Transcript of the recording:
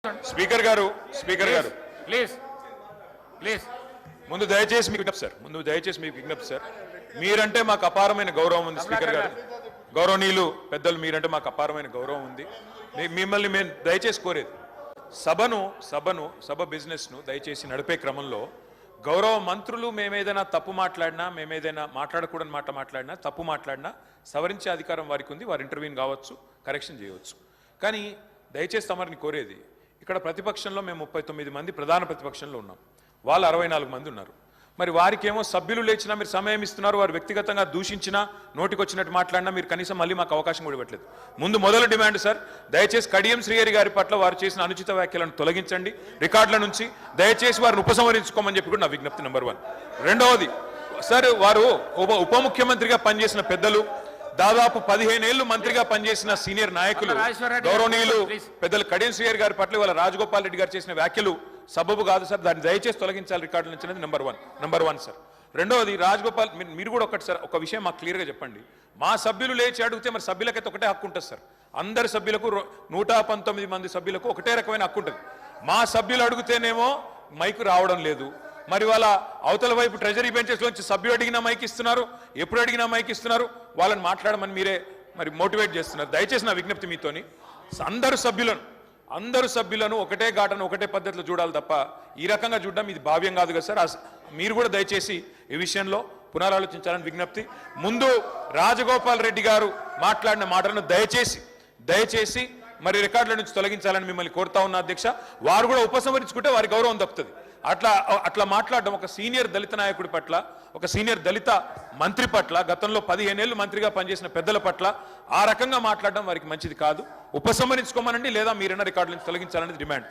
speaker గారు please ముందు దయచేసి మీకు విజ్ఞప్తి సార్ మీరంటే మాకు అపారమైన గౌరవం ఉంది స్పీకర్ గారు గౌరవనీయులు పెద్దలు మీరంటే మాకు అపారమైన గౌరవం ఉంది మిమ్మల్ని మేము దయచేసి కోరేది సభ బిజినెస్ ను దయచేసి నడిపే క్రమంలో గౌరవ మంత్రులు మేమేదైనా తప్పు మాట్లాడినా మేమేదైనా మాట్లాడకూడని మాట మాట్లాడినా తప్పు మాట్లాడినా సవరించే అధికారం వారికి ఉంది వారు ఇంటర్వ్యూన్ కావచ్చు కరెక్షన్ చేయవచ్చు కానీ దయచేసి తమరిని కోరేది ఇక్కడ ప్రతిపక్షంలో మేము 39 మంది ప్రధాన ప్రతిపక్షంలో ఉన్నాం వాళ్ళు 64 మంది ఉన్నారు మరి వారికేమో సభ్యులు లేచినా మీరు సమయం ఇస్తున్నారు వారు వ్యక్తిగతంగా దూషించినా నోటికొచ్చినట్టు మాట్లాడినా మీరు కనీసం మళ్ళీ మాకు అవకాశం కూడా ఇవ్వట్లేదు మొదలు డిమాండ్ సార్ దయచేసి కడియం శ్రీహరి గారి పట్ల వారు చేసిన అనుచిత వ్యాఖ్యలను తొలగించండి రికార్డుల నుంచి దయచేసి వారిని ఉపసంహరించుకోమని చెప్పి కూడా నా విజ్ఞప్తి నెంబర్ 1 రెండవది సార్ వారు ఉప ముఖ్యమంత్రిగా పనిచేసిన పెద్దలు దాదాపు 15 ఏళ్లు మంత్రిగా పనిచేసిన సీనియర్ నాయకులు గౌరవనీయులు పెద్దలు కడియం శ్రీహరి గారి పట్ల వాళ్ళ రాజగోపాల్ రెడ్డి గారు చేసిన వ్యాఖ్యలు సబబు కాదు సార్ దాన్ని దయచేసి తొలగించాలి రికార్డుల నుంచి అనేది నెంబర్ వన్ సార్ రెండవది రాజగోపాల్ మీరు కూడా ఒక విషయం మాకు క్లియర్గా చెప్పండి మా సభ్యులు లేచి అడిగితే మరి సభ్యులకైతే ఒకటే హక్కు ఉంటుంది సార్ అందరి సభ్యులకు 119 మంది సభ్యులకు ఒకటే రకమైన హక్కు ఉంటుంది మా సభ్యులు అడిగితేనేమో మైకు రావడం లేదు మరి వాళ్ళ అవతల వైపు ట్రెజరీ బెంచెస్ లోంచి సభ్యులు అడిగినా మైక్ ఇస్తున్నారు ఎప్పుడు అడిగినా మైక్ ఇస్తున్నారు వాళ్ళని మాట్లాడమని మీరే మరి మోటివేట్ చేస్తున్నారు దయచేసి నా విజ్ఞప్తి మీతోని అందరు సభ్యులను ఒకటే ఘాటను ఒకటే పద్ధతిలో చూడాలి తప్ప ఈ రకంగా చూడడం ఇది భావ్యం కాదు కదా సార్ మీరు కూడా దయచేసి ఈ విషయంలో పునరాలోచించాలని విజ్ఞప్తి ముందు రాజగోపాల్ రెడ్డి గారు మాట్లాడిన మాటలను దయచేసి మరి రికార్డుల నుంచి తొలగించాలని మిమ్మల్ని కోరుతా ఉన్న అధ్యక్ష వారు కూడా ఉపసంహరించుకుంటే వారి గౌరవం దక్కుతుంది అట్లా మాట్లాడడం ఒక సీనియర్ దళిత నాయకుడి పట్ల ఒక సీనియర్ దళిత మంత్రి పట్ల గతంలో 15 ఏళ్లు మంత్రిగా పనిచేసిన పెద్దల పట్ల ఆ రకంగా మాట్లాడడం వారికి మంచిది కాదు ఉపసంహరించుకోమనండి లేదా మీరన్న రికార్డుల నుంచి తొలగించాలనేది డిమాండ్